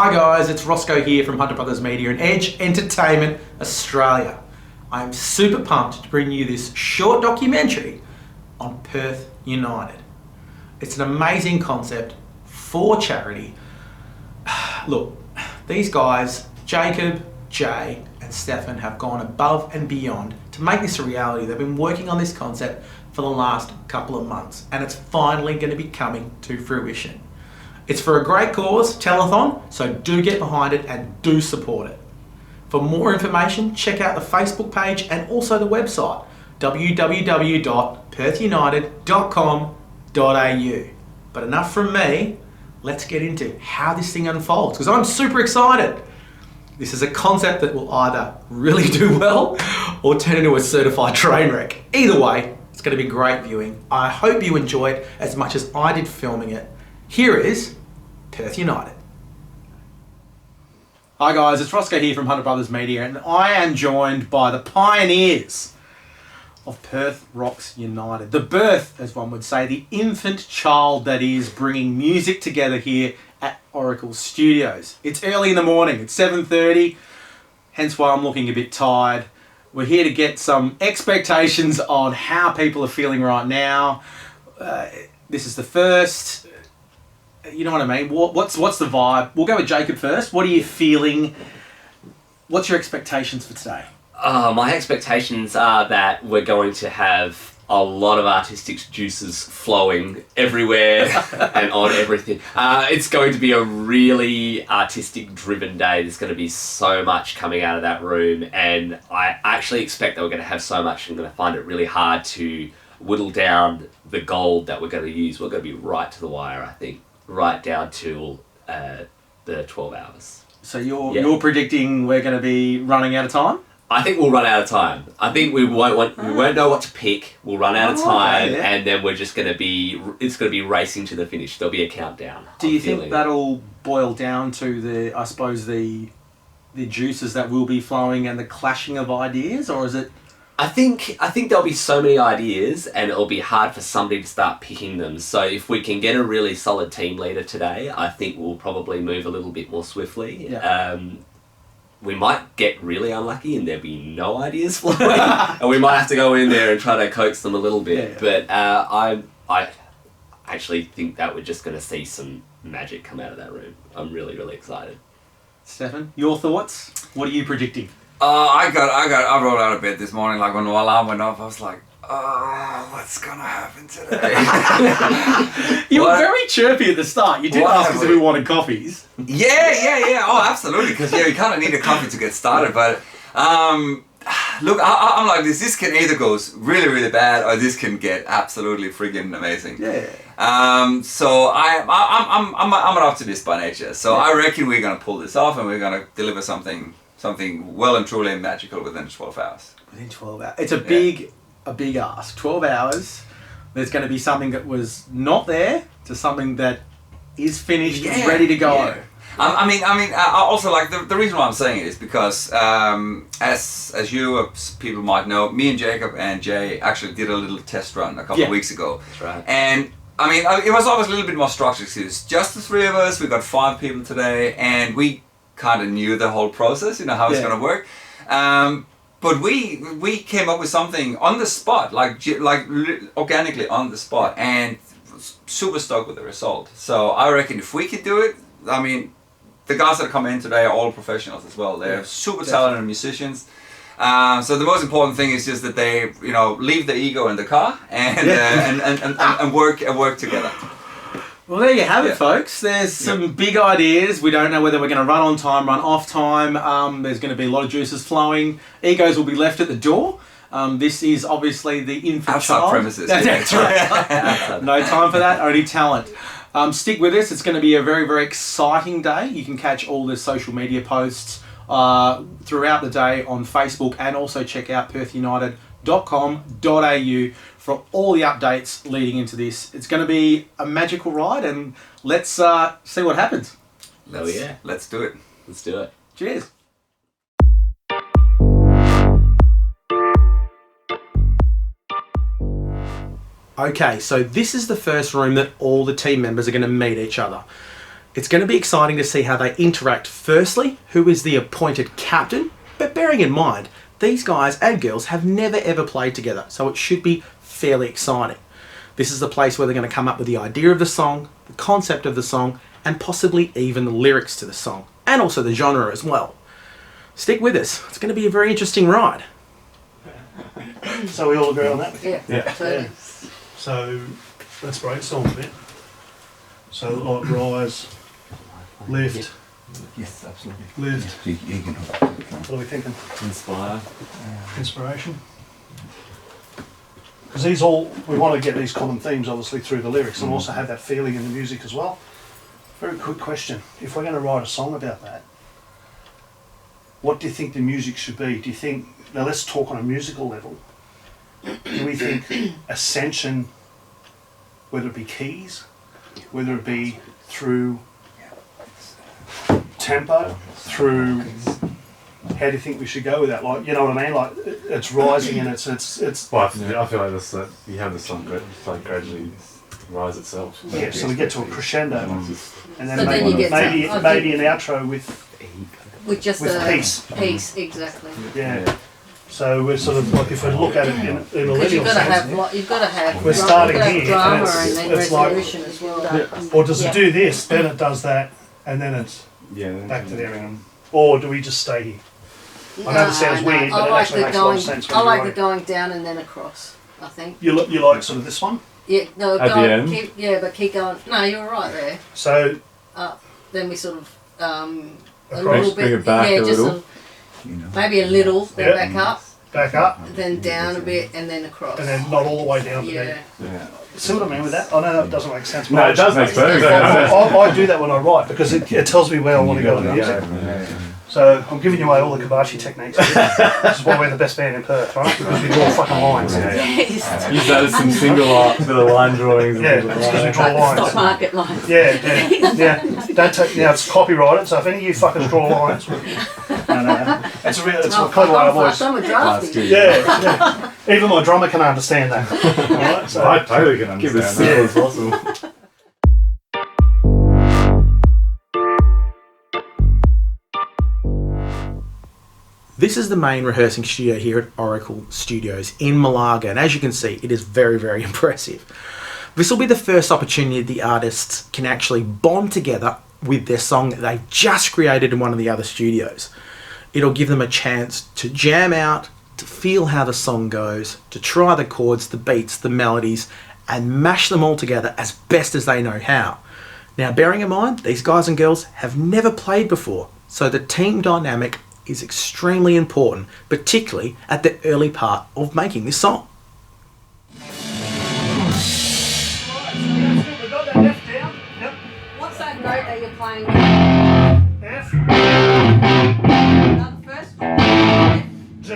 Hi guys, it's Roscoe here from Hunter Brothers Media and Edge Entertainment Australia. I'm super pumped to bring you this short documentary on Perth United. It's an amazing concept for charity. Look, these guys, Jacob, Jay and Stefan, have gone above and beyond to make this a reality. They've been working on this concept for the last couple of months and it's finally going to be coming to fruition. It's for a great cause, telethon, so do get behind it and do support it. For more information, check out the Facebook page and also the website www.perthunited.com.au. But enough from me, let's get into how this thing unfolds, because I'm super excited. This is a concept that will either really do well or turn into a certified train wreck. Either way, it's going to be great viewing. I hope you enjoy it as much as I did filming it. Here is Perth United. Hi guys, it's Roscoe here from Hunter Brothers Media and I am joined by the pioneers of Perth Rocks United. The birth, as one would say, the infant child that is bringing music together here at Oracle Studios. It's early in the morning, it's 7:30, hence why I'm looking a bit tired. We're here to get some expectations on how people are feeling right now. This is the first, you know what I mean? What's the vibe? We'll go with Jacob first. What are you feeling? What's your expectations for today? My expectations are that we're going to have a lot of artistic juices flowing everywhere and on everything. It's going to be a really artistic driven day. There's going to be so much coming out of that room, and I actually expect that we're going to have so much I'm going to find it really hard to whittle down the gold that we're going to use. We're going to be right to the wire, I think. Right down to the 12 hours. So you're predicting we're going to be running out of time? I think we'll run out of time. I think we won't know what to pick. We'll run out of time, okay, yeah. And then we're just going to be, it's going to be racing to the finish. There'll be a countdown. Do you think that'll boil down to the, I suppose, the juices that will be flowing and the clashing of ideas, or is it? I think there'll be so many ideas and it'll be hard for somebody to start picking them. So if we can get a really solid team leader today, I think we'll probably move a little bit more swiftly. Yeah. We might get really unlucky and there'll be no ideas flowing and we might have to go in there and try to coax them a little bit. Yeah. But I actually think that we're just going to see some magic come out of that room. I'm really, really excited. Stefan, your thoughts? What are you predicting? I rolled out of bed this morning, like when the alarm went off, I was like, what's gonna happen today? You were very chirpy at the start. You did ask us if we wanted coffees. Yeah. Oh, absolutely, because you kind of need a coffee to get started. But look, I'm like this. This can either go really, really bad, or this can get absolutely friggin' amazing. Yeah. So I'm an optimist by nature. So I reckon we're gonna pull this off, and we're gonna deliver something well and truly magical within 12 hours. Within 12 hours. It's a big ask. 12 hours. There's going to be something that was not there to something that is finished and ready to go. Yeah. I mean, also like the reason why I'm saying it is because as you people might know, me and Jacob and Jay actually did a little test run a couple of weeks ago. That's right. And I mean, it was always a little bit more structured. It's just the three of us. We got 5 people today, and we kind of knew the whole process, how it's going to work. But we came up with something on the spot, like organically on the spot, and super stoked with the result. So I reckon if we could do it, I mean, the guys that come in today are all professionals as well. They're super talented musicians. So the most important thing is just that they, leave the ego in the car and work together. Well, there you have it, folks. There's some big ideas. We don't know whether we're going to run on time, run off time. There's going to be a lot of juices flowing. Egos will be left at the door. This is obviously the infant child. Premises. That's right. No time for that, only talent. Stick with us. It's going to be a very, very exciting day. You can catch all the social media posts throughout the day on Facebook, and also check out perthunited.com.au for all the updates leading into this. It's going to be a magical ride, and let's see what happens. Let's do it. Let's do it. Cheers. Okay, so this is the first room that all the team members are going to meet each other. It's going to be exciting to see how they interact. Firstly, who is the appointed captain? But bearing in mind, these guys and girls have never ever played together, so it should be fairly exciting. This is the place where they're going to come up with the idea of the song, the concept of the song, and possibly even the lyrics to the song, and also the genre as well. Stick with us. It's going to be a very interesting ride. So we all agree on that? Yeah. So let's brainstorm a bit. So like rise, lift, Yes, absolutely. lift. You can What are we thinking? Inspire. Inspiration. Because these all, we want to get these common themes obviously through the lyrics and also have that feeling in the music as well. Very quick question. If we're going to write a song about that, what do you think the music should be? Do you think, now let's talk on a musical level. Do we think ascension, whether it be keys, whether it be through tempo, through, how do you think we should go with that? Like, you know what I mean? Like, it's rising and it's. Well, I feel like this, you have the song gradually rise itself. Yeah, so we get to a crescendo, and then So then you get maybe an outro with just with a peace. Peace, exactly. Yeah. So we're sort of like, if we look at it in a Because lineal sense, you've got to have We're starting you've got to here, have and drama it's- and then it's like- resolution as well. or does it do this, then it does that, and then it's Yeah. back to there, or do we just stay here? I know it sounds weird, but it actually makes a lot of sense when I you like write the it. going down and then across. I think. You like sort of this one? Yeah, no, At go, the end? but keep going. No, you're right there. So Then we sort of a Across, little bring bit, it back yeah, a just little. sort of, maybe a little, then Yeah. back up, back up, then down a bit, and then across. and then not all the way down. But yeah. then, Yeah. see what I mean with that? I know that doesn't make sense. But No, it does make perfect I, sense. I do that when I write because it tells me where I want to go with the music. So I'm giving you away all the Kabashi techniques. This is why we're the best band in Perth, right? Because we draw fucking lines. Use that as some single art for the line drawings. Yeah, it's because we draw lines. Stock market lines. Yeah. Don't take. Now it's copyrighted, so if any of you fuckers draw lines, no. It's a real. It's a clever way I've always. I'm a drafty. Yeah. Even my drummer can understand that. Alright, so I totally can Keep it understand simple that. as possible. This is the main rehearsing studio here at Oracle Studios in Malaga, and as you can see, it is very, very impressive. This will be the first opportunity the artists can actually bond together with their song that they've just created in one of the other studios. It'll give them a chance to jam out, to feel how the song goes, to try the chords, the beats, the melodies, and mash them all together as best as they know how. Now, bearing in mind, these guys and girls have never played before, so the team dynamic is extremely important, particularly at the early part of making this song. We've got that F down. Yep. What's that note that you're playing? F, Not the first one. G,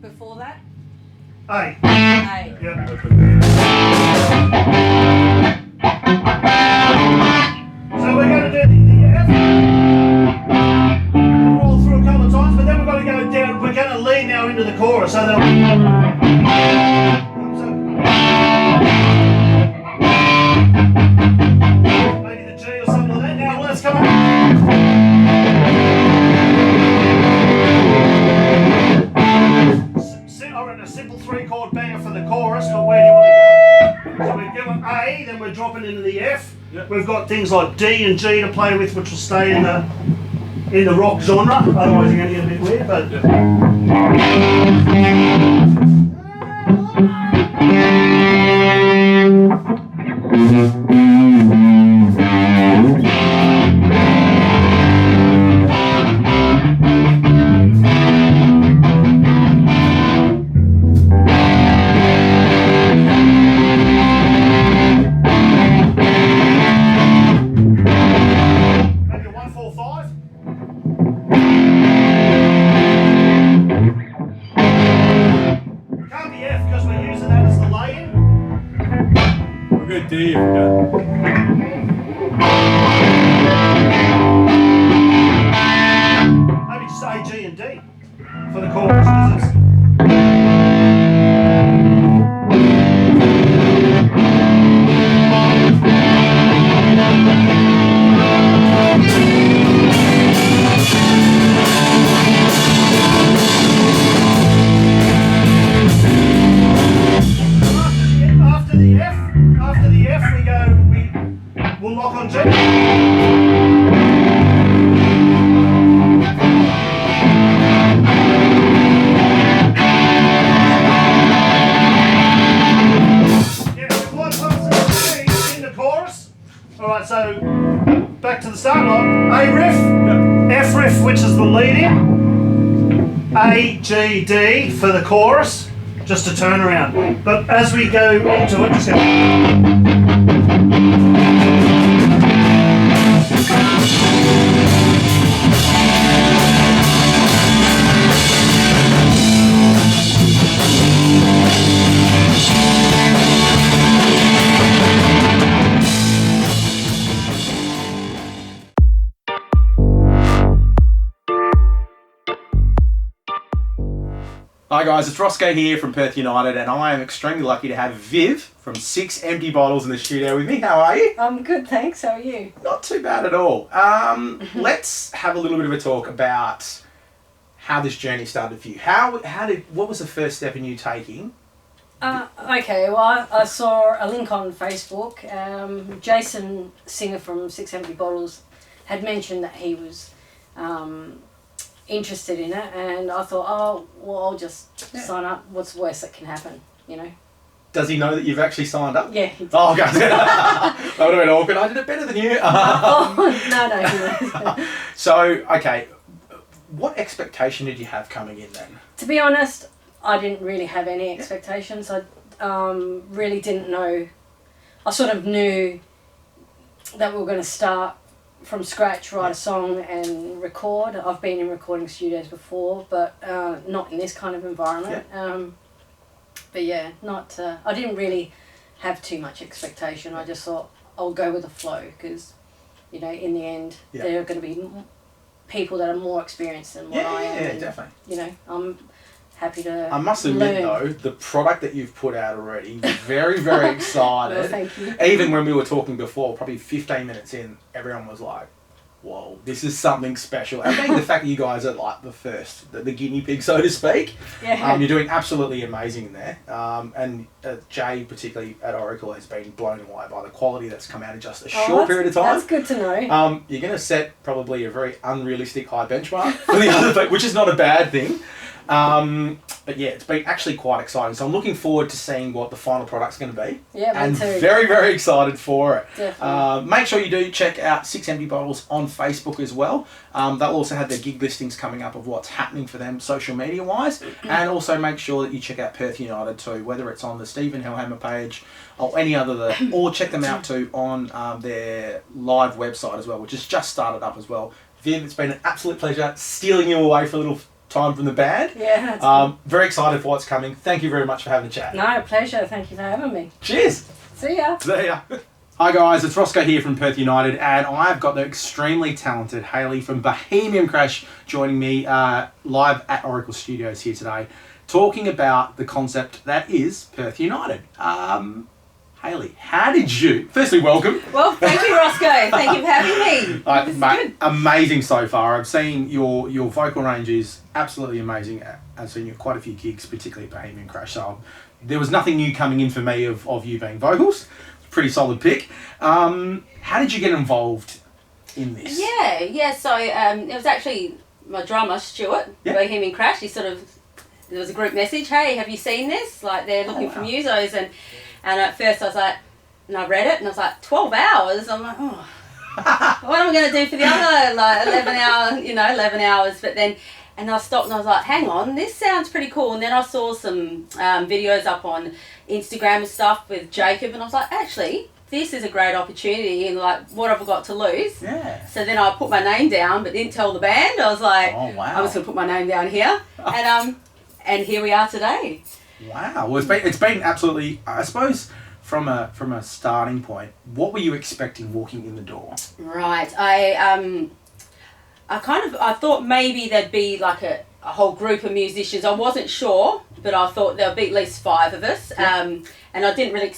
Before that? A. A. Yep. So we're going to do the F. Roll through a couple of times, but then we're going to go down. We're going to lead now into the chorus. So maybe the G or something like that. Now let's come on. Or in a simple 3-chord banger for the chorus, but where do you want to go? So we're doing A, then we're dropping into the F. Yep. We've got things like D and G to play with, which will stay in the rock genre. Otherwise, you're going to get a bit weird. But maybe a 1, 4, 5. Can't be F because we're using that as the lay-in. We'll go D if we go. Maybe just A, G, and D for the chorus. 'Cause it's, start like A riff, F riff, which is the lead in, A, G, D for the chorus, just a turnaround. But as we go into it, just go. Hi guys, it's Roscoe here from Perth United, and I am extremely lucky to have Viv from 6 Empty Bottles in the studio with me. How are you? I'm good, thanks. How are you? Not too bad at all. Let's have a little bit of a talk about how this journey started for you. What was the first step in you taking? Okay, well, I saw a link on Facebook. Jason, singer from 6 Empty Bottles, had mentioned that he was interested in it, and I thought, oh, well, I'll just sign up. What's the worst that can happen, you know? Does he know that you've actually signed up? Yeah, he did. Oh, okay. That would have been awkward. I did it better than you. No, he knows. So, okay, what expectation did you have coming in then? To be honest, I didn't really have any expectations. I really didn't know. I sort of knew that we were going to start from scratch, write a song and record. I've been in recording studios before, but not in this kind of environment. But yeah, not. I didn't really have too much expectation. I just thought I'll go with the flow because, you know, in the end, there are going to be people that are more experienced than what I am. Yeah, and, definitely. You know, I'm happy to. I must admit though, the product that you've put out already, very, very excited. Well, thank you. Even when we were talking before, probably 15 minutes in, everyone was like, whoa, this is something special. And being the fact that you guys are like the guinea pig, so to speak. Yeah. You're doing absolutely amazing in there. And Jay, particularly at Oracle, has been blown away by the quality that's come out in just a short period of time. That's good to know. You're going to set probably a very unrealistic high benchmark for the other people, which is not a bad thing. But yeah, it's been actually quite exciting. So I'm looking forward to seeing what the final product's going to be. Yeah, me and too. very, very excited for it. Definitely. Make sure you do check out 6 Empty Bottles on Facebook as well. They'll also have their gig listings coming up of what's happening for them social media wise. And also make sure that you check out Perth United too, whether it's on the Stephen Hellhammer page or any other, or check them out too on their live website as well, which has just started up as well. Viv, it's been an absolute pleasure stealing you away for a little time from the band. Yeah, that's very excited for what's coming. Thank you very much for having a chat. No, pleasure. Thank you for having me. Cheers. See ya. See ya. Hi guys, it's Roscoe here from Perth United, and I've got the extremely talented Hayley from Bohemian Crash joining me live at Oracle Studios here today, talking about the concept that is Perth United. Hayley, how did you... Firstly, welcome. Well, thank you, Roscoe. Thank you for having me. This is Mate, good. amazing so far. I've seen your vocal range is absolutely amazing. I've seen you at quite a few gigs, particularly at Bohemian Crash. So there was nothing new coming in for me of you being vocals. Pretty solid pick. How did you get involved in this? Yeah. So it was actually my drummer, Stuart, Bohemian Crash. There was a group message, hey, have you seen this? Like, they're looking for musos. And at first I was like, and I read it and I was like, 12 hours? I'm like, oh, what am I going to do for the other, like, 11 hours? But then, and I stopped and I was like, hang on, this sounds pretty cool. And then I saw some videos up on Instagram and stuff with Jacob, and I was like, actually, this is a great opportunity, and like, what have I got to lose? Yeah. So then I put my name down, but didn't tell the band. I was like, oh, wow. I was going to put my name down here. And here we are today. Wow. Well, it's been absolutely, I suppose, from a starting point, what were you expecting walking in the door? Right. I thought maybe there'd be like a whole group of musicians. I wasn't sure, but I thought there'll be at least 5 of us. And I didn't really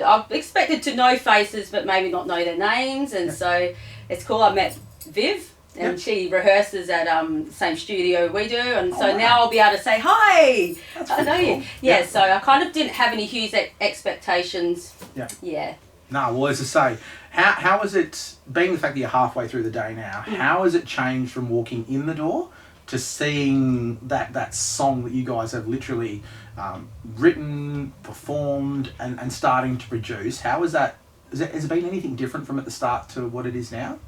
I expected to know faces, but maybe not know their names. And so it's cool. I met Viv, and she rehearses at the same studio we do. And so now I'll be able to say, hi, I know you. Yeah, so I kind of didn't have any huge expectations. Yeah. No, well, as I say, how is it, being the fact that you're halfway through the day now, how has it changed from walking in the door to seeing that song that you guys have literally written, performed, and starting to produce? How is that? Has it been anything different from at the start to what it is now?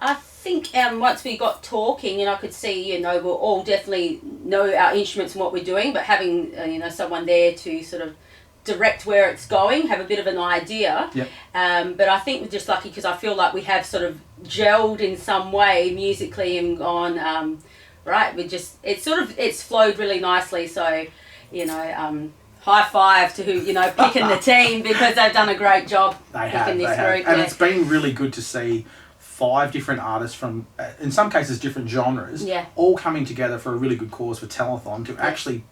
I think once we got talking, and I could see, we'll all definitely know our instruments and what we're doing, but having, someone there to sort of direct where it's going, have a bit of an idea. Yep. But I think we're just lucky because I feel like we have sort of gelled in some way musically and gone, right, it's flowed really nicely. So, high five to who, picking the team because they've done a great job picking this group. And it's been really good to see 5 different artists from, in some cases, different genres, all coming together for a really good cause for Telethon to actually,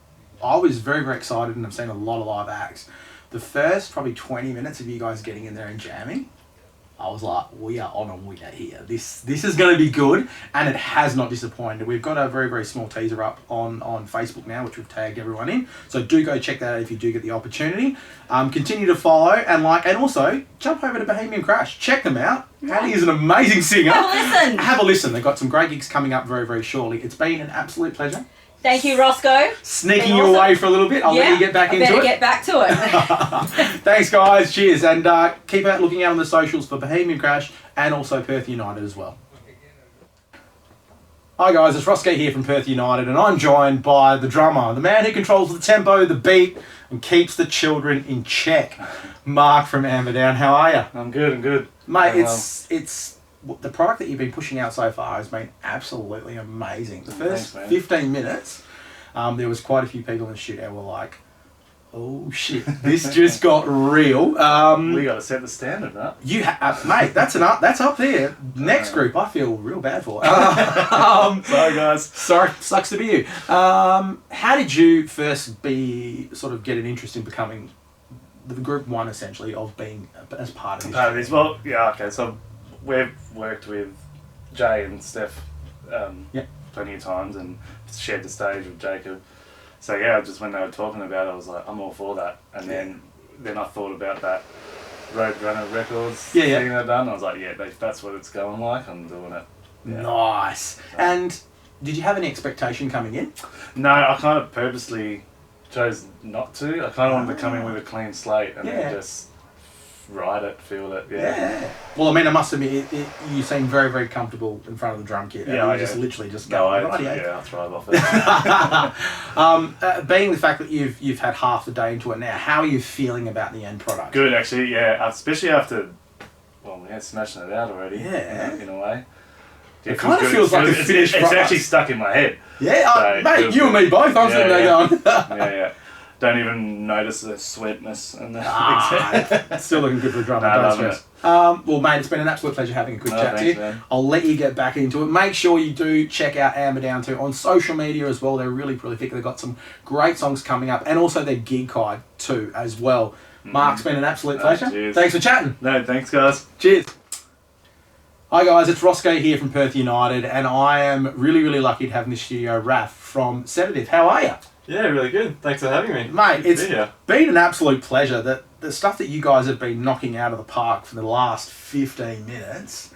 I was very, very excited and I've seen a lot of live acts. The first probably 20 minutes of you guys getting in there and jamming, I was like, we are on a winner here. This is going to be good, and it has not disappointed. We've got a very, very small teaser up on Facebook now, which we've tagged everyone in. So do go check that out if you do get the opportunity. Continue to follow and also jump over to Bohemian Crash. Check them out. Hattie is an amazing singer. Have a listen. Have a listen. They've got some great gigs coming up very, very shortly. It's been an absolute pleasure. Thank you, Roscoe. Sneaking you away for a little bit. I'll let you get back into it. I better get back to it. Thanks, guys. Cheers. And keep looking out on the socials for Bohemian Crash and also Perth United as well. Hi, guys. It's Roscoe here from Perth United, and I'm joined by the drummer, the man who controls the tempo, the beat, and keeps the children in check. Mark from Amberdown. How are you? I'm good. Mate, it's the product that you've been pushing out so far has been absolutely amazing. The first 15 minutes, there was quite a few people in the studio were like, oh shit, this just got real. We got to set the standard, right? Mate, that's up there. Next group, I feel real bad for. Sorry, guys. Sorry, sucks to be you. How did you first get an interest in becoming the group one, essentially, of being as part of this? Well, yeah, okay, so we've worked with Jay and Steph plenty of times and shared the stage with Jacob. So yeah, just when they were talking about it, I was like, I'm all for that. And then I thought about that Roadrunner Records thing they've done. I was like, that's what it's going like. I'm doing it. Yeah. Nice. So. And did you have any expectation coming in? No, I kind of purposely chose not to. I kind of wanted to come in with a clean slate and then just ride it, feel it. Yeah. Well, I mean, I must admit, you seem very, very comfortable in front of the drum kit. Yeah, you just literally just go. I thrive off it. Being the fact that you've had half the day into it now, how are you feeling about the end product? Good, actually. Yeah, especially after smashing it out already. Yeah. In a way. It kind of feels like a finished product. It's actually stuck in my head. Yeah, so mate, you and me both. I'm sitting there going. Yeah. Don't even notice the sweetness and the still looking good for a drummer. Don't stress. Well, mate, it's been an absolute pleasure having a quick chat to you. Man. I'll let you get back into it. Make sure you do check out Amberdown too on social media as well. They're really prolific. They've got some great songs coming up, and also their gig guide too as well. Mark, it's been an absolute pleasure. Cheers. Thanks for chatting. No, thanks, guys. Cheers. Hi guys, it's Roscoe here from Perth United, and I am really, really lucky to have in the studio Raph from Sedative. How are you? Yeah, really good. Thanks for having me. Mate, it's been an absolute pleasure. The stuff that you guys have been knocking out of the park for the last 15 minutes,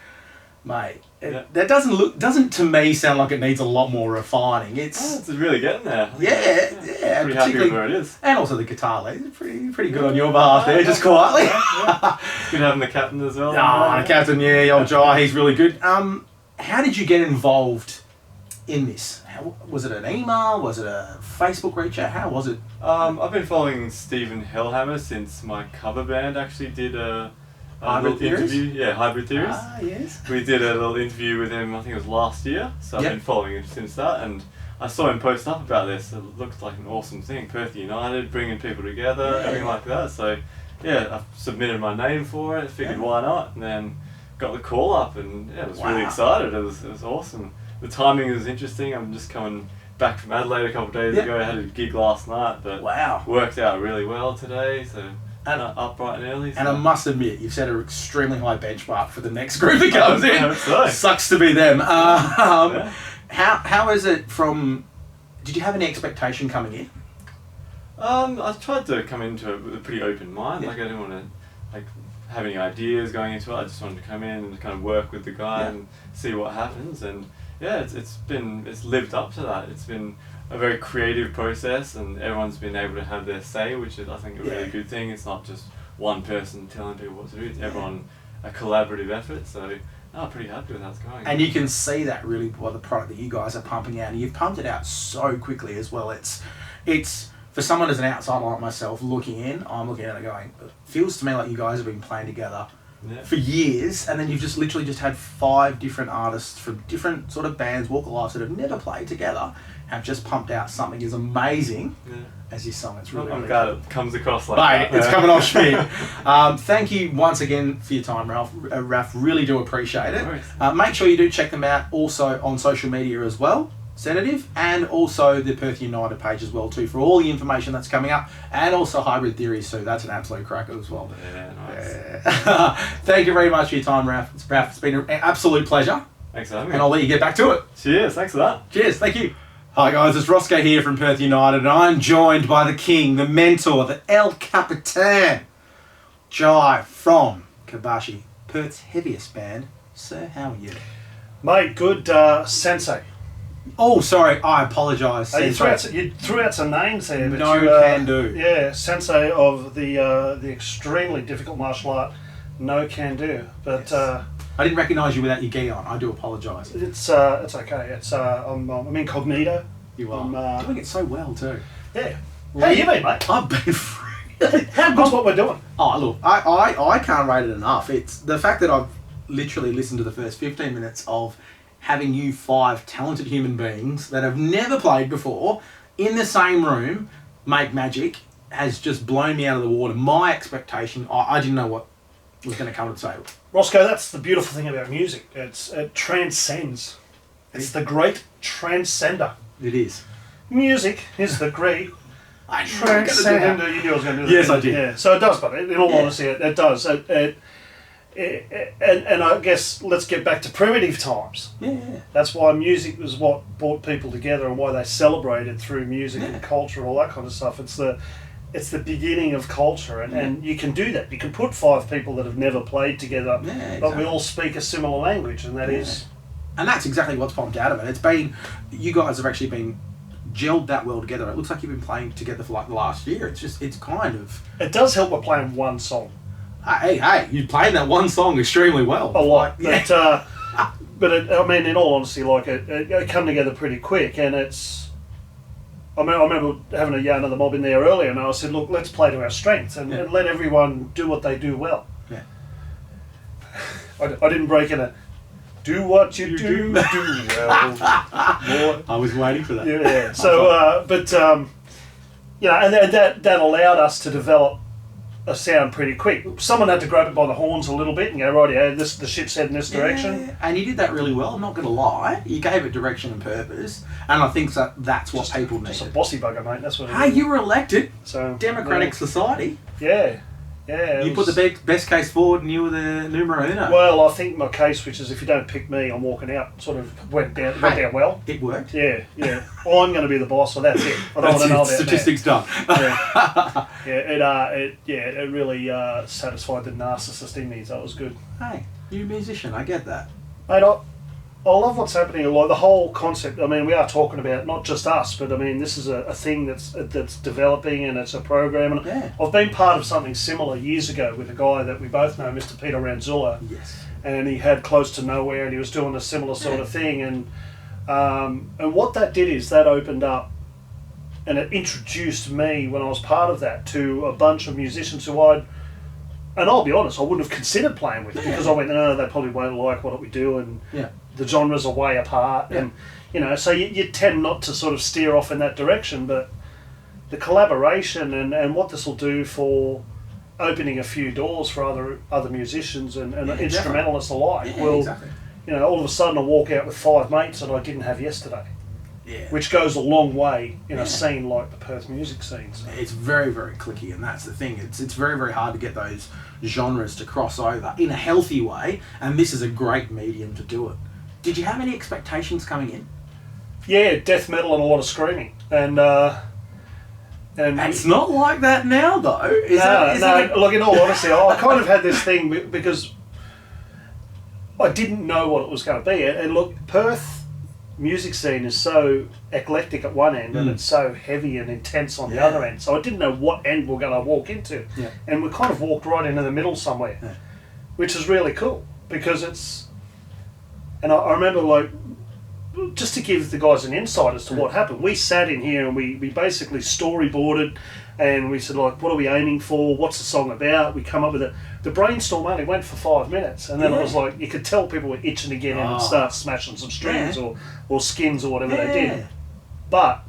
mate, that doesn't to me sound like it needs a lot more refining. It's really getting there. Yeah. Pretty happy with where it is. And also the guitar lead is pretty good on your behalf there, just quietly. It's good having the captain as well. The captain, old Jai, he's really good. How did you get involved in this? Was it an email? Was it a Facebook reach out? How was it? I've been following Stephen Hellhammer since my cover band actually did a Hybrid little interview. Yeah, Hybrid Theories. Ah, yes. We did a little interview with him, I think it was last year, so I've been following him since that, and I saw him post up about this. It looked like an awesome thing. Perth United, bringing people together, everything like that. So I submitted my name for it, figured why not, and then got the call up, and I was really excited. It was awesome. The timing is interesting. I'm just coming back from Adelaide a couple of days ago. I had a gig last night, but worked out really well today. So up bright and early. So. And I must admit, you've set an extremely high benchmark for the next group that comes in. So. Sucks to be them. How is it from? Did you have any expectation coming in? I tried to come into it with a pretty open mind. Like I didn't want to have any ideas going into it. I just wanted to come in and kind of work with the guy and see what happens. And it's lived up to that. It's been a very creative process, and everyone's been able to have their say, which is, I think, a really good thing. It's not just one person telling people what to do. It's everyone, a collaborative effort. So Oh, pretty happy with how it's going. And you can see that really by the product that you guys are pumping out. And you've pumped it out so quickly as well. It's for someone as an outsider like myself looking in, I'm looking at it going, it feels to me like you guys have been playing together for years, and then you've just literally just had 5 different artists from different sort of bands, walk of life, that have never played together, have just pumped out something as amazing as your song. It's really, I'm really glad cool. it comes across like Mate, that. it's coming off Schmidt. Thank you once again for your time, Ralph. Ralph, really do appreciate No it. worries. Make sure you do check them out also on social media as well, Sedative, and also the Perth United page as well too, for all the information that's coming up, and also Hybrid Theories too. That's an absolute cracker as well. Yeah, nice. Yeah. Thank you very much for your time, Ralph. It's been an absolute pleasure, Thanks for having me. and I'll let you get back to it. Cheers, thanks for that. Cheers, thank you. Hi guys, it's Roscoe here from Perth United, and I'm joined by the king, the mentor, the El Capitan, Jai from Kabashi, Perth's heaviest band. Sir, how are you? Mate, good sensei. Oh, sorry, I apologise. You threw out some names there. But No you, can do. Yeah, sensei of the extremely difficult martial art, no can do. But Yes. I didn't recognise you without your gi on. I do apologise. it's okay. I'm incognito. You are I'm, doing it so well too. Yeah. How you been, mate? I've been free. How good's what we're doing? Oh, look, I can't rate it enough. It's the fact that I've literally listened to the first 15 minutes of having you 5 talented human beings that have never played before in the same room make magic has just blown me out of the water. My expectation, I didn't know what was going to come to the table. Roscoe, that's the beautiful thing about music. It transcends. It's the great transcender. It is. Music is the great I transcender. You knew I was going to do that. Yes, I did. Yeah, so it does, but in all honesty, it does. And I guess let's get back to primitive times. Yeah. That's why music was what brought people together and why they celebrated through music and culture and all that kind of stuff. It's the beginning of culture, and you can do that. You can put 5 people that have never played together, but we all speak a similar language, and that is. And that's exactly what's pumped out of it. It's been, you guys have actually been gelled that well together. It looks like you've been playing together for like the last year. It's kind of. It does help we're playing one song. Hey, you played that one song extremely well. A lot. Yeah. But I mean, in all honesty, like it come together pretty quick, and it's. I remember having a yarn of the mob in there earlier, and I said, look, let's play to our strengths and let everyone do what they do well. Yeah. I didn't break in a. Do what you do well. Boy. I was waiting for that. Yeah. So, and that allowed us to develop a sound pretty quick. Someone had to grab it by the horns a little bit and go, right, yeah, the ship's heading this direction. Yeah, and you did that really well, I'm not going to lie. You gave it direction and purpose, and I think that's what people need. Just a bossy bugger, mate. That's what it Hey, is. you were elected. So Democratic Society. Yeah. You put the best case forward and you were the numero uno. Well, I think my case, which is if you don't pick me, I'm walking out, sort of went down well. It worked. Yeah. I'm going to be the boss, so that's it. I don't want to know about statistics done. that. It really satisfied the narcissist in me, so it was good. Hey, you're a musician, I get that. Mate, I love what's happening. Like the whole concept. I mean, we are talking about not just us, but I mean, this is a thing that's developing, and it's a program. And Yeah. I've been part of something similar years ago with a guy that we both know, Mr. Peter Ranzula. Yes. And he had Close to Nowhere, and he was doing a similar sort of thing. And what that did is that opened up, and it introduced me when I was part of that to a bunch of musicians who and I'll be honest, I wouldn't have considered playing with because I went, no, they probably won't like what we do, and the genres are way apart, and so you tend not to sort of steer off in that direction. But the collaboration and what this will do for opening a few doors for other musicians and instrumentalists alike will, all of a sudden I walk out with 5 mates that I didn't have yesterday. Yeah. Which goes a long way in a scene like the Perth music scene. So. It's very, very clicky, and that's the thing. It's very, very hard to get those genres to cross over in a healthy way, and this is a great medium to do it. Did you have any expectations coming in? Yeah, death metal and a lot of screaming, and it's not like that now, though. Look, in all honesty, I kind of had this thing because I didn't know what it was going to be, and look, Perth music scene is so eclectic at one end and it's so heavy and intense on the other end, so I didn't know what end we're going to walk into, and we kind of walked right into the middle somewhere, which is really cool because And I remember, like, just to give the guys an insight as to what happened, we sat in here and we basically storyboarded, and we said, like, what are we aiming for? What's the song about? We come up with it. The brainstorm only went for 5 minutes, and then it was like, you could tell people were itching to get in and start smashing some strings or skins or whatever they did. But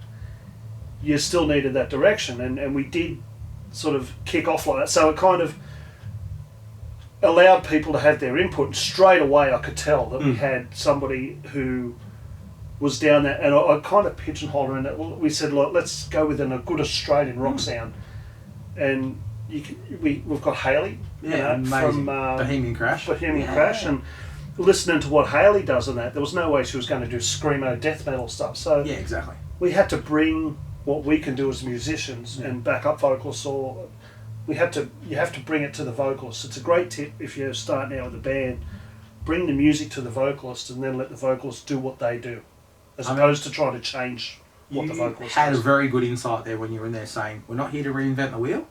you still needed that direction, and we did sort of kick off like that. So it kind of allowed people to have their input, and straight away I could tell that we had somebody who was down there, and I kind of pigeonholed her in that. We said, like, let's go with a good Australian rock sound, and we've got Hayley, from Bohemian Crash, and listening to what Hayley does in that, there was no way she was going to do screamo death metal stuff. So exactly. We had to bring what we can do as musicians and backup vocalists, or you have to bring it to the vocalists. It's a great tip if you're starting out with a band. Bring the music to the vocalists and then let the vocalists do what they do, as opposed to trying to change what the vocalist had does. a very good insight there when you were in there saying, we're not here to reinvent the wheel,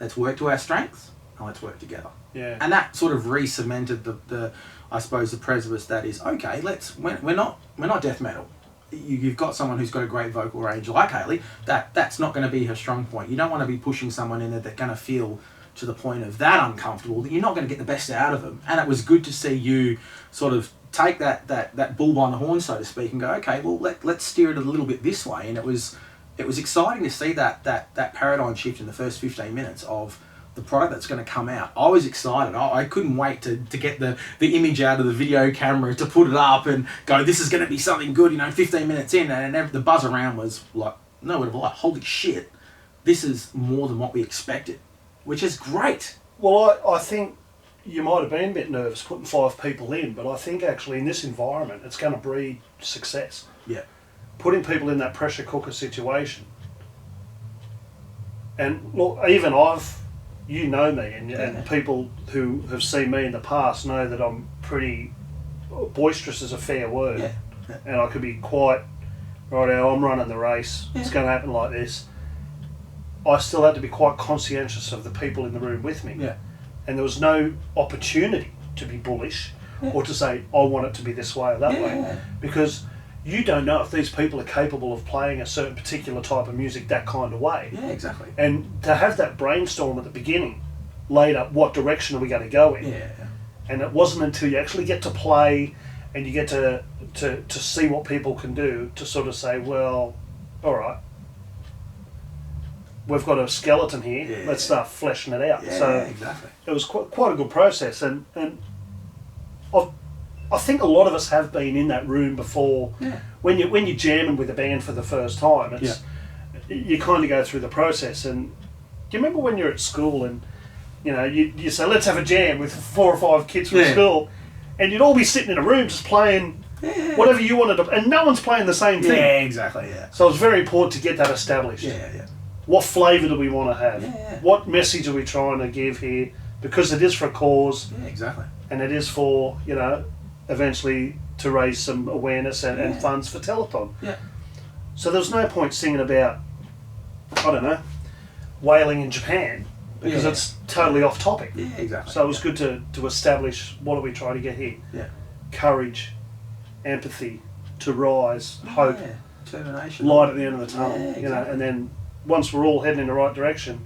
let's work to our strengths and let's work together. Yeah. And that sort of re-cemented the I suppose the precipice that is, okay, we're not death metal. You've got someone who's got a great vocal range like Hayley, that's not going to be her strong point. You don't want to be pushing someone in there that's going to feel to the point of that uncomfortable that you're not going to get the best out of them. And it was good to see you sort of take that bull by the horn, so to speak, and go, okay, well, let's steer it a little bit this way. And it was exciting to see that paradigm shift in the first 15 minutes of the product that's going to come out. I was excited. I couldn't wait to get the image out of the video camera, to put it up and go, this is going to be something good, 15 minutes in, and the buzz around was like, holy shit, this is more than what we expected, which is great. Well, I think you might have been a bit nervous putting 5 people in, but I think actually in this environment, it's going to breed success. Yeah. Putting people in that pressure cooker situation. And look, even you know me, and people who have seen me in the past know that I'm pretty boisterous, is a fair word. Yeah. And I could be quite, I'm running the race, it's going to happen like this. I still had to be quite conscientious of the people in the room with me. Yeah. And there was no opportunity to be bullish or to say, I want it to be this way or that way. Because you don't know if these people are capable of playing a certain particular type of music that kind of way. Yeah, exactly. And to have that brainstorm at the beginning, laid up what direction are we going to go in. Yeah. And it wasn't until you actually get to play and you get to see what people can do to sort of say, well, all right, we've got a skeleton here, let's start fleshing it out. Yeah, so exactly. it was quite a good process, and I think a lot of us have been in that room before. Yeah. When you're jamming with a band for the first time, you kind of go through the process. And do you remember when you're at school and you say, let's have a jam with 4 or 5 kids from school, and you'd all be sitting in a room just playing whatever you wanted to, and no one's playing the same thing. Yeah, exactly. Yeah. So it's very important to get that established. Yeah. What flavour do we want to have? Yeah. What message are we trying to give here? Because it is for a cause. Yeah, exactly. And it is for, eventually to raise some awareness and funds for telethon. Yeah. So there's no point singing about, whaling in Japan, because it's totally off topic. Yeah, exactly. So it was good to establish, what are we trying to get here? Yeah. Courage, empathy, to rise, hope, determination, light at the end of the tunnel. Yeah, exactly. And then once we're all heading in the right direction,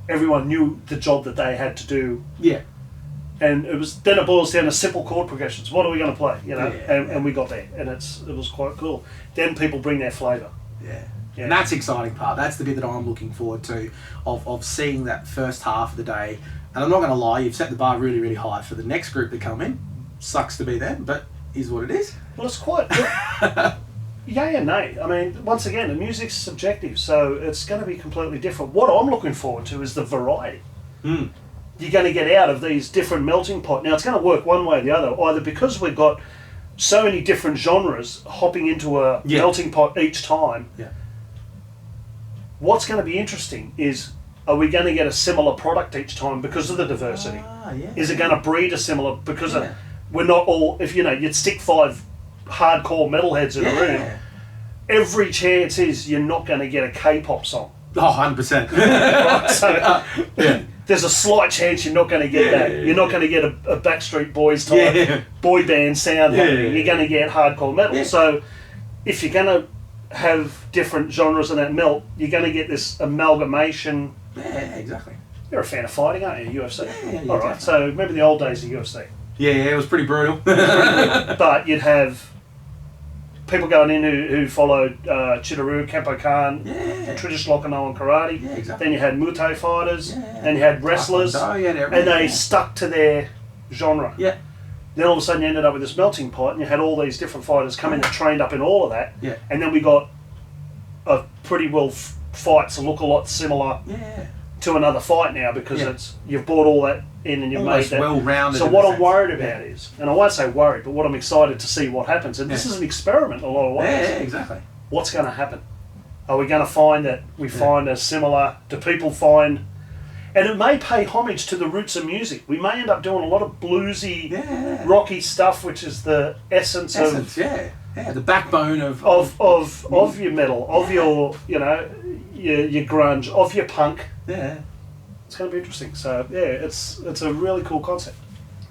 everyone knew the job that they had to do. Yeah. And then it boils down to simple chord progressions. What are we going to play? And we got there, and it was quite cool. Then people bring their flavour. Yeah. And that's the exciting part. That's the bit that I'm looking forward to, of seeing that first half of the day. And I'm not going to lie, you've set the bar really, really high for the next group that come in. Sucks to be them, but is what it is. Well, it's quite... Yay and nay. I mean, once again, the music's subjective, so it's going to be completely different. What I'm looking forward to is the variety. You're going to get out of these different melting pot. Now, it's going to work one way or the other, either because we've got so many different genres hopping into a melting pot each time. Yeah. What's going to be interesting is, are we going to get a similar product each time because of the diversity? Is it going to breed a similar, because we're not all, if you'd stick 5 hardcore metalheads in a room, every chance is you're not going to get a K-pop song. Oh, 100%. Right, so, there's a slight chance you're not going to get that. You're not going to get a Backstreet Boys type boy band sound happening. You're going to get hardcore metal. Yeah. So if you're going to have different genres in that melt, you're going to get this amalgamation. Yeah, exactly. You're a fan of fighting, aren't you? UFC. Yeah, All right. definitely. So remember the old days of UFC. Yeah, it was pretty brutal. But you'd have people going in who followed Chitaru, Kempo Kan, traditional Okinawan karate. Yeah, exactly. Then you had Muay Thai fighters. Yeah. Then you had wrestlers. Taekwondo, you had And everything. they stuck to their genre. Yeah. Then all of a sudden you ended up with this melting pot and you had all these different fighters come in that trained up in all of that. Yeah. And then we got a pretty well fights that look a lot similar Yeah. to another fight now because you've brought all that in and you've Almost made that. well-rounded. So in what a I'm sense. worried about is, and I won't say worried, but what I'm excited to see what happens. And this is an experiment in a lot of ways. Yeah, exactly. What's going to happen? Are we going to find that we find a similar? Do people find? And it may pay homage to the roots of music. We may end up doing a lot of bluesy, rocky stuff, which is the essence of yeah, the backbone of your metal, of your your grunge, of your punk. Yeah. It's going to be interesting. So yeah, it's a really cool concept.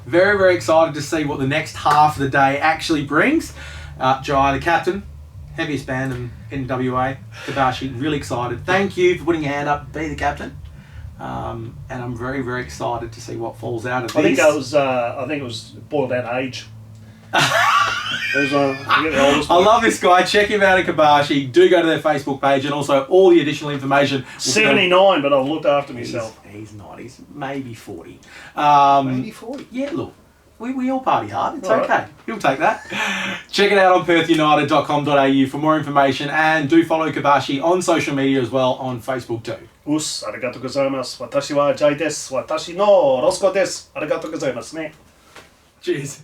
Very, very excited to see what the next half of the day actually brings. Jai, the captain, heaviest band in WA, Kabashi, really excited. Thank you for putting your hand up to be the captain. And I'm very, very excited to see what falls out of this. I think it was boiled down to age. I love this guy. Check him out at Kabashi. Do go to their Facebook page and also all the additional information. 79, but I've looked after myself. He's not. He's maybe 40. Maybe 40. Yeah, look. We all party hard. It's All okay. right. He'll take that. Check it out on perthunited.com.au for more information and do follow Kabashi on social media as well on Facebook too. Arigatou gozaimasu. Watashi wa Jai desu. Watashi no Rosco desu. Arigatou gozaimasu ne. Cheers.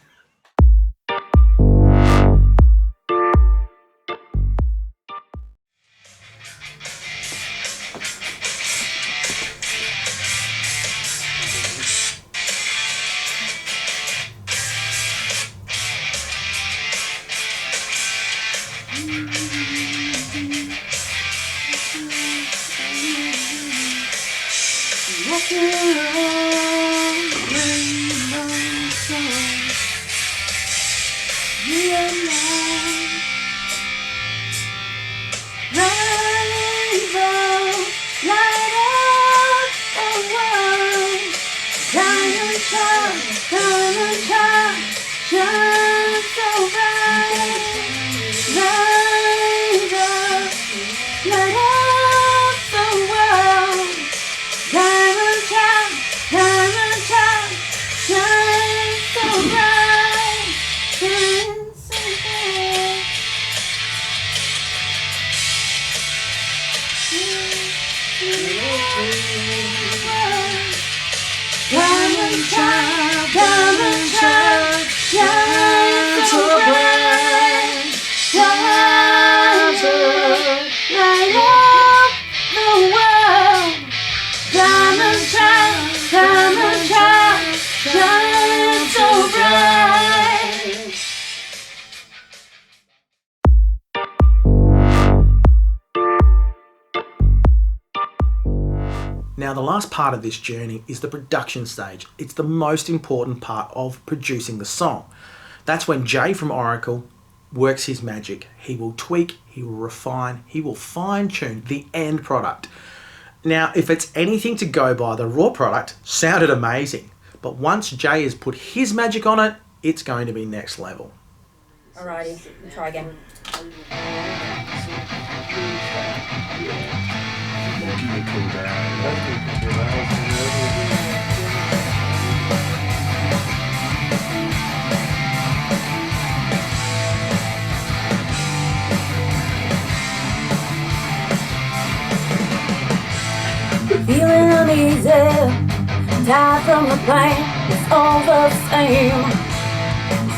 Now, the last part of this journey is the production stage. It's the most important part of producing the song. That's when Jay from Oracle works his magic. He will tweak, he will refine, he will fine-tune the end product. Now, if it's anything to go by, the raw product sounded amazing. But once Jay has put his magic on it, it's going to be next level. Alrighty, try again. Feeling uneasy, tired from the pain, it's all the same.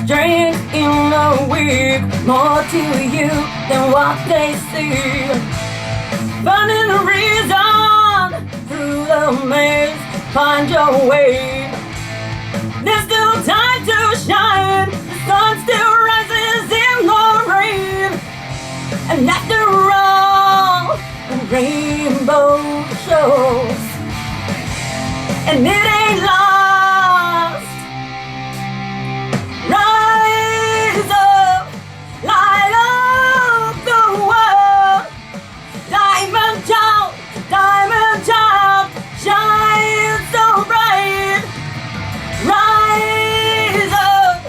Strength in the weak, more to you than what they see. Finding a reason through the maze, find your way. There's still time to shine, the sun still rises in the rain. And after all, the rainbow shows. and it ain't lost. Rise up, light up the world. Diamond child, shine so bright. Rise up,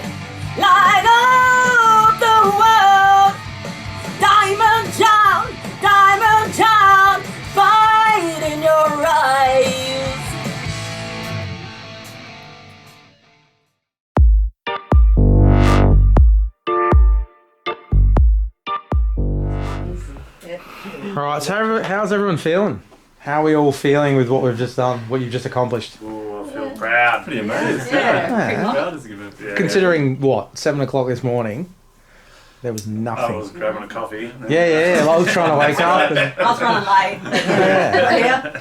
light up the world. Diamond child, fight in your eyes. All right, so how's everyone feeling? How are we all feeling with what we've just done, what you've just accomplished? Ooh, I feel proud. Pretty amazed. Yeah. Proud is a good word. Yeah. Considering what, 7 o'clock this morning, there was I nothing. was grabbing a coffee. Yeah, I was trying to wake up. And, I was running late.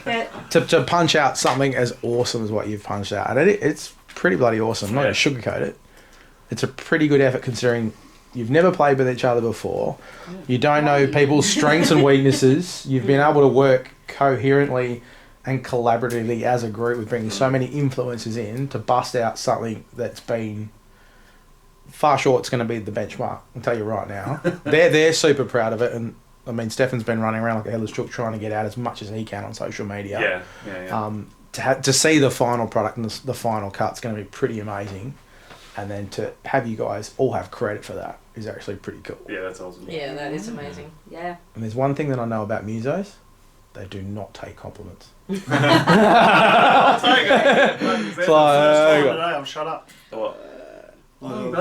yeah. To punch out something as awesome as what you've punched out, and it's pretty bloody awesome. I'm not going to sugarcoat it. It's a pretty good effort considering you've never played with each other before. You don't know people's strengths and weaknesses. You've been able to work coherently and collaboratively as a group with bringing so many influences in to bust out something that's been far short. It's going to be the benchmark. I'll tell you right now. They're super proud of it, and I mean Stefan's been running around like a headless chook trying to get out as much as he can on social media. Yeah. To see the final product and the final cut's going to be pretty amazing, and then to have you guys all have credit for that is actually pretty cool. Yeah, that's awesome. Yeah, that is amazing. Yeah. And there's one thing that I know about musos: they do not take compliments. I'll take it. First time today, I'm shut up.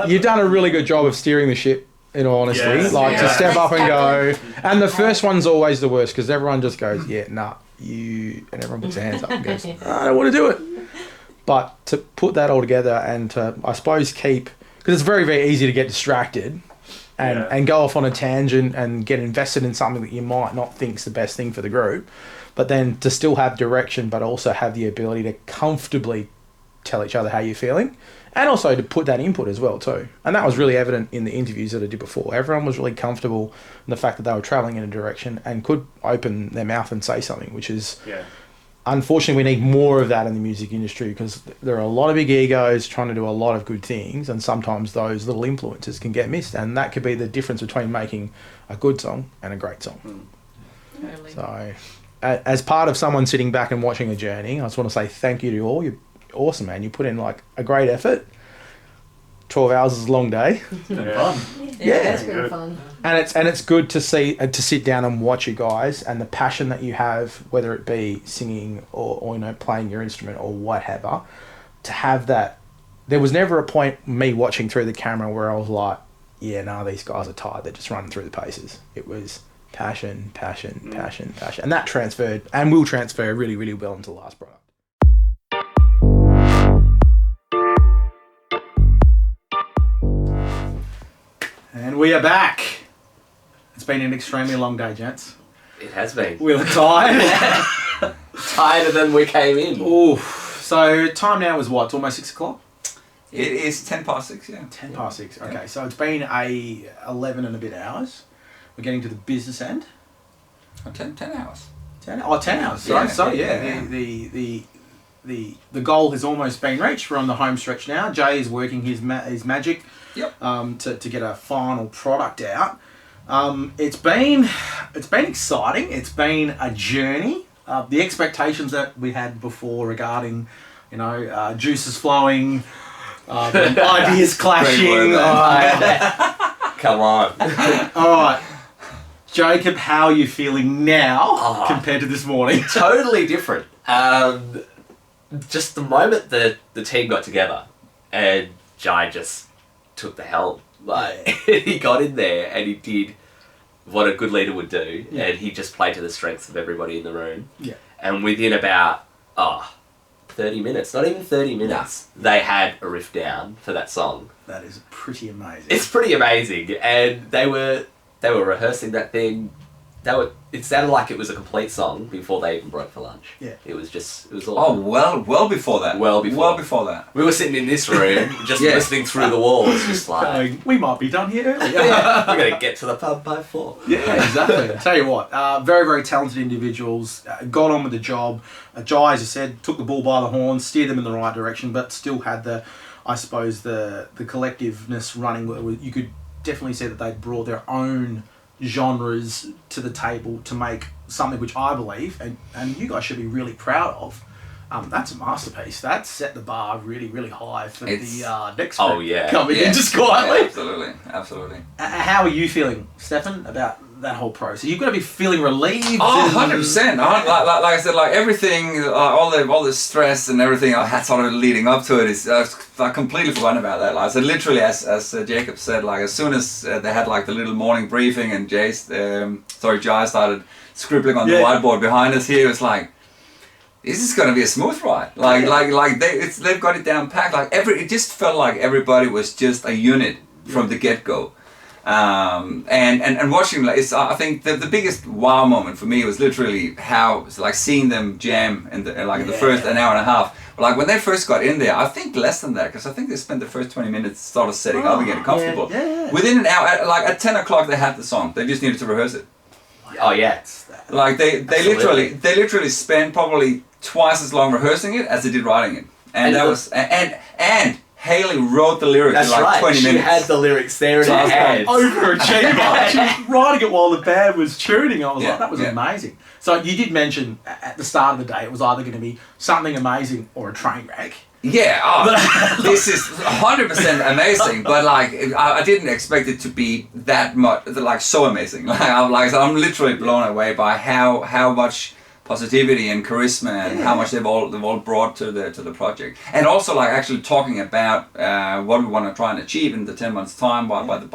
You've done a really good job of steering the ship, in all honesty. Yes. To step up and go. And the first one's always the worst because everyone just goes, yeah, nah, you... And everyone puts their hands up and goes, I don't want to do it. But to put that all together and to, I suppose, keep... Because it's very, very easy to get distracted and go off on a tangent and get invested in something that you might not think is the best thing for the group. But then to still have direction, but also have the ability to comfortably tell each other how you're feeling. And also to put that input as well too. And that was really evident in the interviews that I did before. Everyone was really comfortable in the fact that they were travelling in a direction and could open their mouth and say something, which is... Unfortunately, we need more of that in the music industry because there are a lot of big egos trying to do a lot of good things, and sometimes those little influences can get missed, and that could be the difference between making a good song and a great song. Totally. So, as part of someone sitting back and watching a journey, I just want to say thank you to you all. You're awesome, man. You put in like a great effort. 12 hours is a long day. It's been fun. Yeah, it's been fun. And it's good to see to sit down and watch you guys and the passion that you have, whether it be singing or playing your instrument or whatever, to have that. There was never a point me watching through the camera where I was like, yeah, no, these guys are tired. They're just running through the paces. It was passion, and that transferred and will transfer really, really well into the last product. And we are back. It's been an extremely long day, gents. It has been. We were tired. Tighter than we came in. Oof. So time now is what? It's almost 6 o'clock? It is 10 past 6, yeah. 10 past 6. Okay, so it's been 11 and a bit hours. We're getting to the business end. 10 hours. 10 hours. Sorry. The goal has almost been reached. We're on the home stretch now. Jay is working his magic to get a final product out. It's been exciting. It's been a journey. The expectations that we had before regarding, juices flowing, ideas clashing. Come on. All right. Jacob, how are you feeling now compared to this morning? Totally different. Just the moment the team got together and Jai just took the helm. Like, he got in there and he did what a good leader would do, and he just played to the strengths of everybody in the room. Yeah. And within about 30 minutes, not even 30 minutes, they had a riff down for that song. That is pretty amazing. It's pretty amazing, and they were rehearsing that thing it sounded like it was a complete song before they even broke for lunch. Yeah. It was Oh, awesome. well before that. Well before. that. We were sitting in this room, just Yeah. listening through the walls, just like, Going, we might be done here early. yeah, we're going to get to the pub by 4. Yeah, exactly. Tell you what, very, very talented individuals, got on with the job. Jai, as I said, took the bull by the horn, steered them in the right direction, but still had the collectiveness running. You could definitely see that they'd brought their own genres to the table to make something which I believe, and you guys should be really proud of. That's a masterpiece. That set the bar really, really high for the next coming in just quietly. Yeah, absolutely. How are you feeling, Stefan, about that whole process? You've got to be feeling relieved. Oh, 100%. Like I said, like everything, all the stress and everything I had sort of leading up to it is I completely forgotten about that. Like I said, literally, as Jacob said, like as soon as they had like the little morning briefing and Jai started scribbling on the whiteboard behind us here, it was like, this is going to be a smooth ride. They've got it down packed. It just felt like everybody was just a unit from the get go. And watching, I think the biggest wow moment for me was literally how seeing them jam in the first an hour and a half. Like when they first got in there, I think less than that, because I think they spent the first 20 minutes sort of setting up and getting comfortable. Yeah. Within an hour, at 10 o'clock they had the song. They just needed to rehearse it. Oh yeah. Like they literally spent probably twice as long rehearsing it as they did writing it, and Haley wrote the lyrics in 20 minutes. She had the lyrics there in her head. Overachiever. She was writing it while the band was tuning. I was like, that was Yeah. amazing. So you did mention at the start of the day it was either going to be something amazing or a train wreck. Yeah, this is 100% amazing, but I didn't expect it to be that much, so amazing. I'm literally blown away by how much positivity and charisma and how much they've all brought to the project, and also actually talking about what we want to try and achieve in the 10 months time by the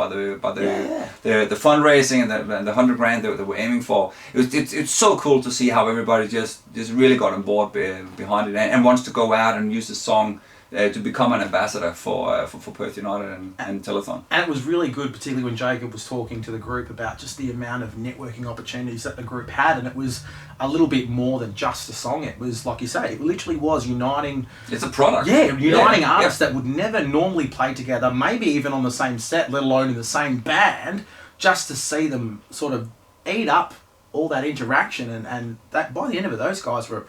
fundraising and the $100,000 that we're aiming for. It's so cool to see how everybody just really got on board behind it and wants to go out and use the song to become an ambassador for Perth United and Telethon. And it was really good, particularly when Jacob was talking to the group about just the amount of networking opportunities that the group had, and it was a little bit more than just a song. It was, like you say, it literally was uniting... It's a product. Yeah, uniting artists that would never normally play together, maybe even on the same set, let alone in the same band, just to see them sort of eat up all that interaction, and that by the end of it, those guys were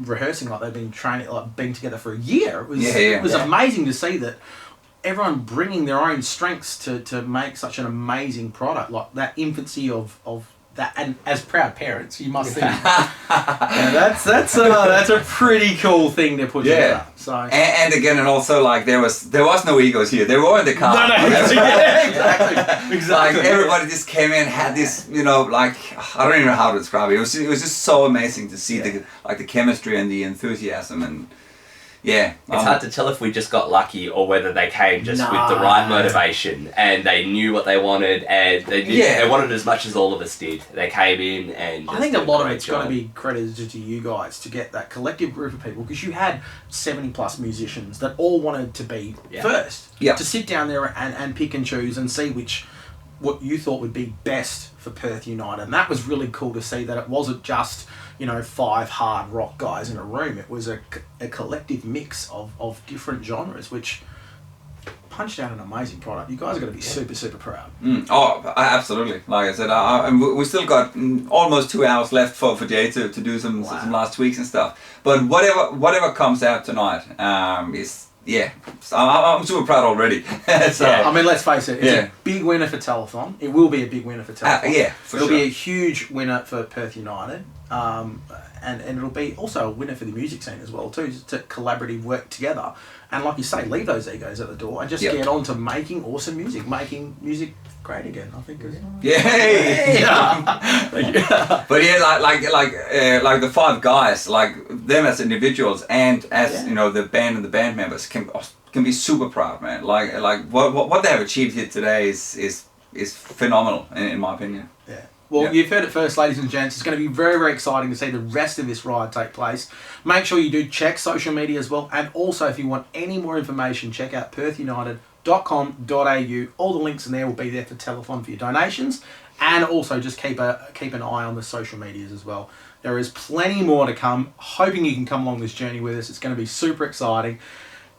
rehearsing like they've been training, being together for a year. It was amazing to see that everyone bringing their own strengths to make such an amazing product, like that infancy of that. And as proud parents, you must think that's a pretty cool thing to put together. So and again, and also there was no egos here. They were all in the car. No, exactly. Everybody just came in, had this, I don't even know how to describe it. It was just so amazing to see the chemistry and the enthusiasm and. Yeah, it's hard to tell if we just got lucky or whether they came just with the right motivation and they knew what they wanted and they wanted as much as all of us did. They came in and just I think a lot of it's got to be credited to you guys to get that collective group of people, because you had 70 plus musicians that all wanted to be first. Yeah. To sit down there and pick and choose and see what you thought would be best for Perth United. And that was really cool to see that it wasn't just 5 hard rock guys in a room. It was a collective mix of different genres, which punched out an amazing product. You guys are going to be super, super proud. Oh, absolutely. Like I said, and we still got almost 2 hours left for Jay to do some last tweaks and stuff. But whatever comes out tonight is... Yeah, I'm super proud already. I mean, let's face it, it's a big winner for Telethon. It will be a big winner for Telethon. It'll be a huge winner for Perth United. And it'll be also a winner for the music scene as well too, to collaborative work together. And like you say, leave those egos at the door and just get on to making awesome music, making music great again, I think. But like the 5 guys, them as individuals and as the band and the band members can be super proud, man. Like what they have achieved here today is phenomenal in my opinion. Yeah. Well, you've heard it first, ladies and gents. It's going to be very, very exciting to see the rest of this ride take place. Make sure you do check social media as well. And also, if you want any more information, check out perthunited.com.au. All the links in there will be there for Telethon for your donations. and also just keep an eye on the social medias as well. There is plenty more to come. Hoping you can come along this journey with us. It's going to be super exciting.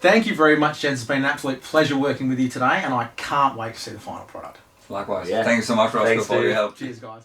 Thank you very much, gents. It's been an absolute pleasure working with you today, and I can't wait to see the final product. Likewise. Yeah. Thank you so much, Roscoe, Thanks, for all your dude. help. Cheers, guys.